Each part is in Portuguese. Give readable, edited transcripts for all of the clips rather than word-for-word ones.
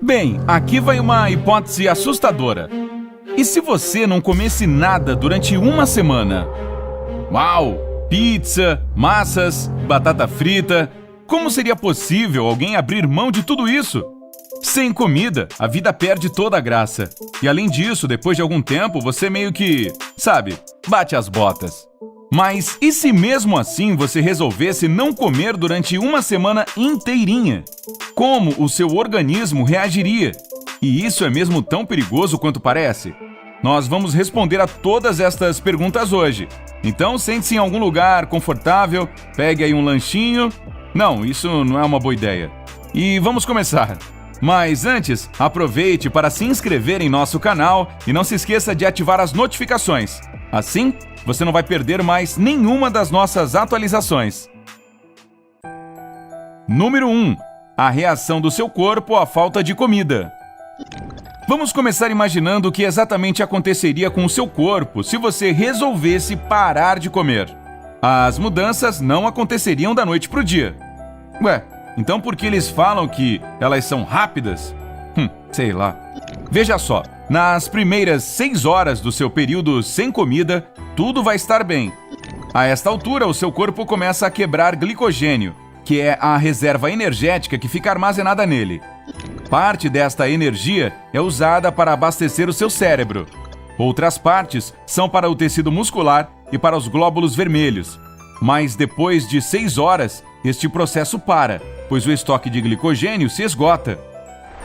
Bem, aqui vai uma hipótese assustadora. E se você não comesse nada durante uma semana? Uau! Pizza, massas, batata frita... Como seria possível alguém abrir mão de tudo isso? Sem comida, a vida perde toda a graça. E além disso, depois de algum tempo, você meio que, sabe, bate as botas. Mas e se mesmo assim você resolvesse não comer durante uma semana inteirinha? Como o seu organismo reagiria? E isso é mesmo tão perigoso quanto parece? Nós vamos responder a todas estas perguntas hoje. Então sente-se em algum lugar confortável, pegue aí um lanchinho... Não, isso não é uma boa ideia. E vamos começar. Mas antes, aproveite para se inscrever em nosso canal e não se esqueça de ativar as notificações. Assim, você não vai perder mais nenhuma das nossas atualizações. Número 1. A reação do seu corpo à falta de comida. Vamos começar imaginando o que exatamente aconteceria com o seu corpo se você resolvesse parar de comer. As mudanças não aconteceriam da noite para o dia. Ué, então por que eles falam que elas são rápidas? Sei lá. Veja só, nas primeiras 6 horas do seu período sem comida, tudo vai estar bem. A esta altura, o seu corpo começa a quebrar glicogênio, que é a reserva energética que fica armazenada nele. Parte desta energia é usada para abastecer o seu cérebro. Outras partes são para o tecido muscular e para os glóbulos vermelhos. Mas depois de 6 horas, este processo para, pois o estoque de glicogênio se esgota.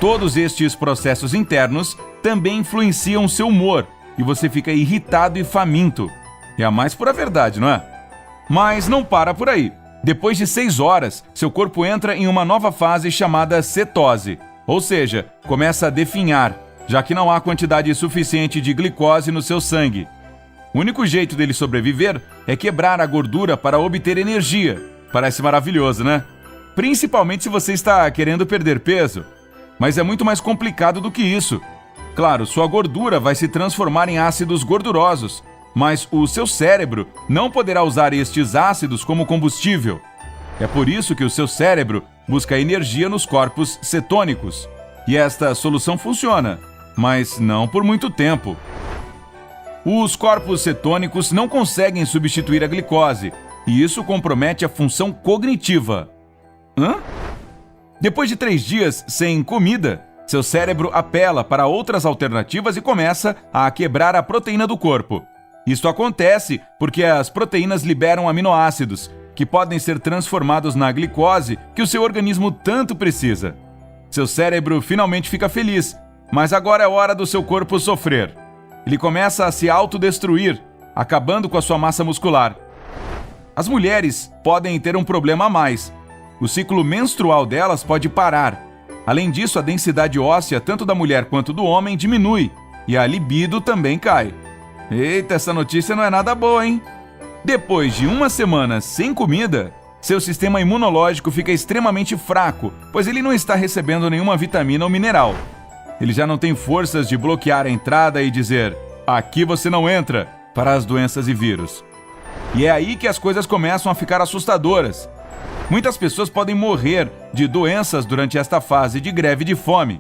Todos estes processos internos também influenciam seu humor e você fica irritado e faminto. É a mais pura verdade, não é? Mas não para por aí. Depois de 6 horas, seu corpo entra em uma nova fase chamada cetose, ou seja, começa a definhar, já que não há quantidade suficiente de glicose no seu sangue. O único jeito dele sobreviver é quebrar a gordura para obter energia. Parece maravilhoso, né? Principalmente se você está querendo perder peso. Mas é muito mais complicado do que isso. Claro, sua gordura vai se transformar em ácidos gordurosos, mas o seu cérebro não poderá usar estes ácidos como combustível. É por isso que o seu cérebro busca energia nos corpos cetônicos. E esta solução funciona, mas não por muito tempo. Os corpos cetônicos não conseguem substituir a glicose, e isso compromete a função cognitiva. Depois de 3 dias sem comida, seu cérebro apela para outras alternativas e começa a quebrar a proteína do corpo. Isso acontece porque as proteínas liberam aminoácidos, que podem ser transformados na glicose que o seu organismo tanto precisa. Seu cérebro finalmente fica feliz, mas agora é hora do seu corpo sofrer. Ele começa a se autodestruir, acabando com a sua massa muscular. As mulheres podem ter um problema a mais. O ciclo menstrual delas pode parar. Além disso, a densidade óssea, tanto da mulher quanto do homem, diminui e a libido também cai. Eita, essa notícia não é nada boa, hein? Depois de uma semana sem comida, seu sistema imunológico fica extremamente fraco, pois ele não está recebendo nenhuma vitamina ou mineral. Ele já não tem forças de bloquear a entrada e dizer, aqui você não entra, para as doenças e vírus. E é aí que as coisas começam a ficar assustadoras. Muitas pessoas podem morrer de doenças durante esta fase de greve de fome.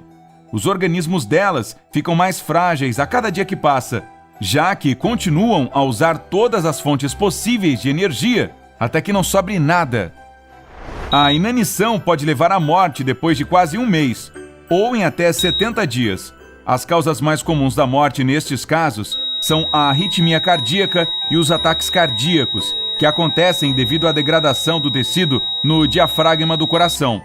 Os organismos delas ficam mais frágeis a cada dia que passa, já que continuam a usar todas as fontes possíveis de energia, até que não sobre nada. A inanição pode levar à morte depois de quase 1 mês, ou em até 70 dias. As causas mais comuns da morte nestes casos são a arritmia cardíaca e os ataques cardíacos, que acontecem devido à degradação do tecido no diafragma do coração.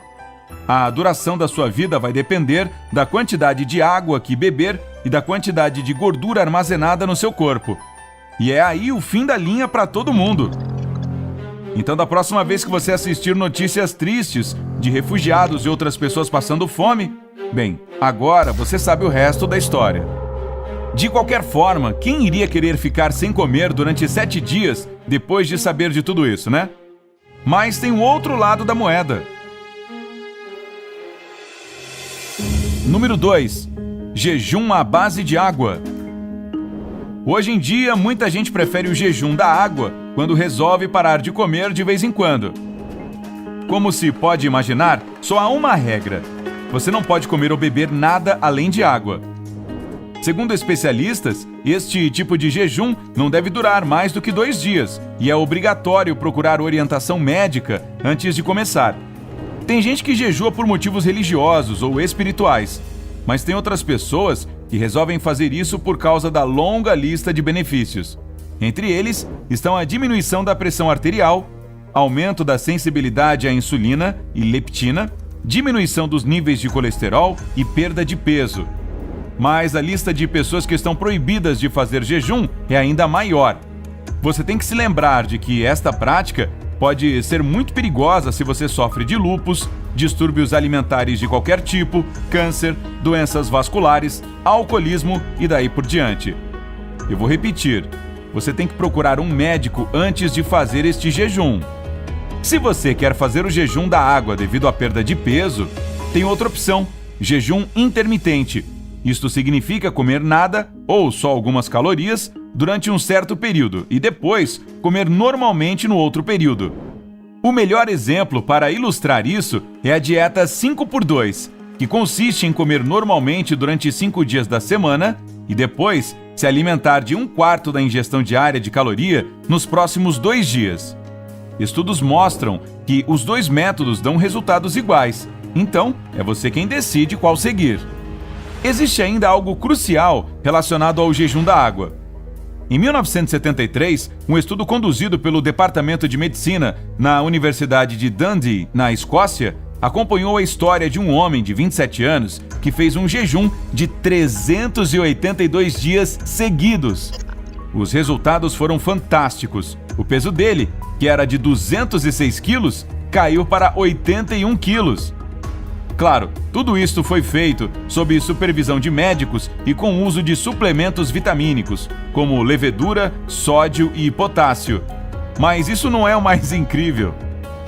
A duração da sua vida vai depender da quantidade de água que beber e da quantidade de gordura armazenada no seu corpo. E é aí o fim da linha para todo mundo. Então, da próxima vez que você assistir notícias tristes de refugiados e outras pessoas passando fome, bem, agora você sabe o resto da história. De qualquer forma, quem iria querer ficar sem comer durante 7 dias depois de saber de tudo isso, né? Mas tem o outro lado da moeda. Número 2. Jejum à base de água. Hoje em dia, muita gente prefere o jejum da água quando resolve parar de comer de vez em quando. Como se pode imaginar, só há uma regra. você não pode comer ou beber nada além de água. Segundo especialistas, este tipo de jejum não deve durar mais do que 2 dias e é obrigatório procurar orientação médica antes de começar. Tem gente que jejua por motivos religiosos ou espirituais, mas tem outras pessoas que resolvem fazer isso por causa da longa lista de benefícios. Entre eles estão a diminuição da pressão arterial, aumento da sensibilidade à insulina e leptina, diminuição dos níveis de colesterol e perda de peso. Mas a lista de pessoas que estão proibidas de fazer jejum é ainda maior. Você tem que se lembrar de que esta prática pode ser muito perigosa se você sofre de lúpus, distúrbios alimentares de qualquer tipo, câncer, doenças vasculares, alcoolismo e daí por diante. Eu vou repetir, você tem que procurar um médico antes de fazer este jejum. Se você quer fazer o jejum da água devido à perda de peso, tem outra opção, jejum intermitente. Isto significa comer nada ou só algumas calorias durante um certo período e depois comer normalmente no outro período. O melhor exemplo para ilustrar isso é a dieta 5x2, que consiste em comer normalmente durante 5 dias da semana e depois se alimentar de 1/4 da ingestão diária de caloria nos próximos 2 dias. Estudos mostram que os 2 métodos dão resultados iguais, então é você quem decide qual seguir. Existe ainda algo crucial relacionado ao jejum da água. Em 1973, um estudo conduzido pelo Departamento de Medicina na Universidade de Dundee, na Escócia, acompanhou a história de um homem de 27 anos que fez um jejum de 382 dias seguidos. Os resultados foram fantásticos. O peso dele, que era de 206 quilos, caiu para 81 quilos. Claro, tudo isso foi feito sob supervisão de médicos e com uso de suplementos vitamínicos, como levedura, sódio e potássio. Mas isso não é o mais incrível.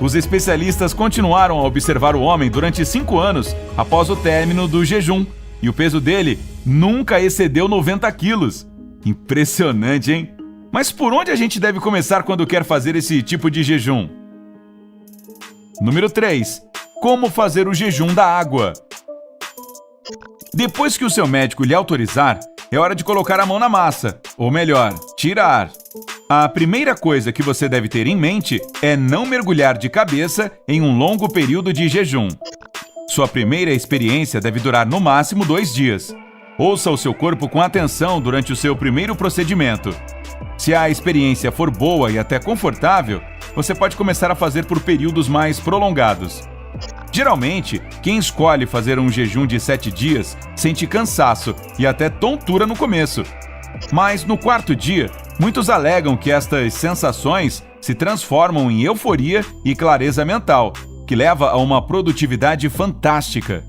Os especialistas continuaram a observar o homem durante 5 anos após o término do jejum, e o peso dele nunca excedeu 90 quilos. Impressionante, hein? Mas por onde a gente deve começar quando quer fazer esse tipo de jejum? Número 3. Como fazer o jejum da água? Depois que o seu médico lhe autorizar, é hora de colocar a mão na massa, ou melhor, tirar. A primeira coisa que você deve ter em mente é não mergulhar de cabeça em um longo período de jejum. Sua primeira experiência deve durar no máximo 2 dias. Ouça o seu corpo com atenção durante o seu primeiro procedimento. Se a experiência for boa e até confortável, você pode começar a fazer por períodos mais prolongados. Geralmente, quem escolhe fazer um jejum de 7 dias sente cansaço e até tontura no começo. Mas no 4º dia, muitos alegam que estas sensações se transformam em euforia e clareza mental, que leva a uma produtividade fantástica.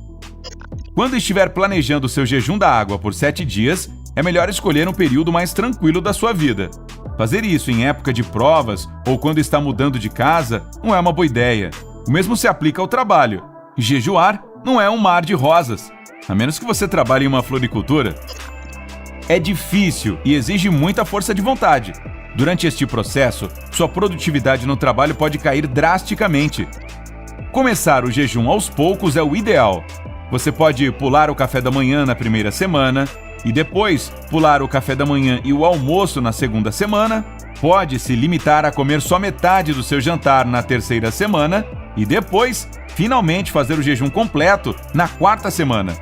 Quando estiver planejando seu jejum da água por 7 dias, é melhor escolher um período mais tranquilo da sua vida. Fazer isso em época de provas ou quando está mudando de casa não é uma boa ideia. O mesmo se aplica ao trabalho. Jejuar não é um mar de rosas, a menos que você trabalhe em uma floricultura. É difícil e exige muita força de vontade. Durante este processo, sua produtividade no trabalho pode cair drasticamente. Começar o jejum aos poucos é o ideal. Você pode pular o café da manhã na primeira semana e depois pular o café da manhã e o almoço na segunda semana. Pode se limitar a comer só metade do seu jantar na terceira semana e depois, finalmente, fazer o jejum completo na 4ª semana.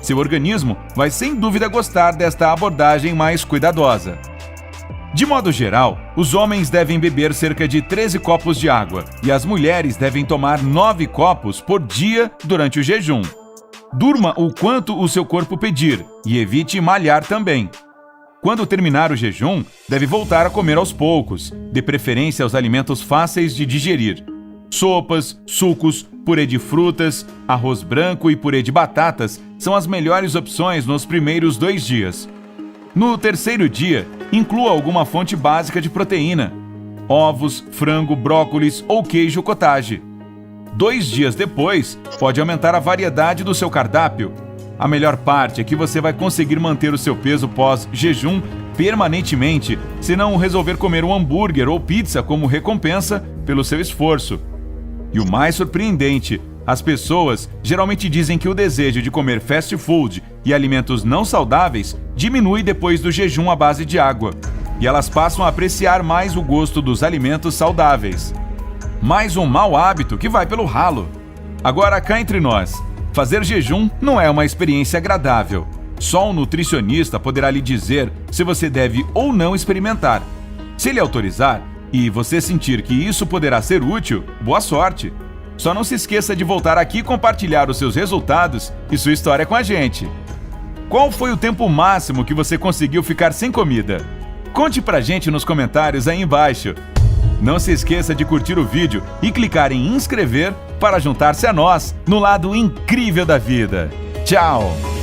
Seu organismo vai sem dúvida gostar desta abordagem mais cuidadosa. De modo geral, os homens devem beber cerca de 13 copos de água e as mulheres devem tomar 9 copos por dia durante o jejum. Durma o quanto o seu corpo pedir e evite malhar também. Quando terminar o jejum, deve voltar a comer aos poucos, de preferência aos alimentos fáceis de digerir. Sopas, sucos, purê de frutas, arroz branco e purê de batatas são as melhores opções nos primeiros 2 dias. No 3º dia, inclua alguma fonte básica de proteína: ovos, frango, brócolis ou queijo cottage. 2 dias depois, pode aumentar a variedade do seu cardápio. A melhor parte é que você vai conseguir manter o seu peso pós-jejum permanentemente, se não resolver comer um hambúrguer ou pizza como recompensa pelo seu esforço. E o mais surpreendente, As pessoas geralmente dizem que o desejo de comer fast food e alimentos não saudáveis diminui depois do jejum à base de água, e elas passam a apreciar mais o gosto dos alimentos saudáveis. Mais um mau hábito que vai pelo ralo. Agora, cá entre nós, fazer jejum não é uma experiência agradável. Só um nutricionista poderá lhe dizer se você deve ou não experimentar. Se ele autorizar e você sentir que isso poderá ser útil, boa sorte! Só não se esqueça de voltar aqui e compartilhar os seus resultados e sua história com a gente. Qual foi o tempo máximo que você conseguiu ficar sem comida? Conte pra gente nos comentários aí embaixo. Não se esqueça de curtir o vídeo e clicar em inscrever para juntar-se a nós no lado incrível da vida. Tchau!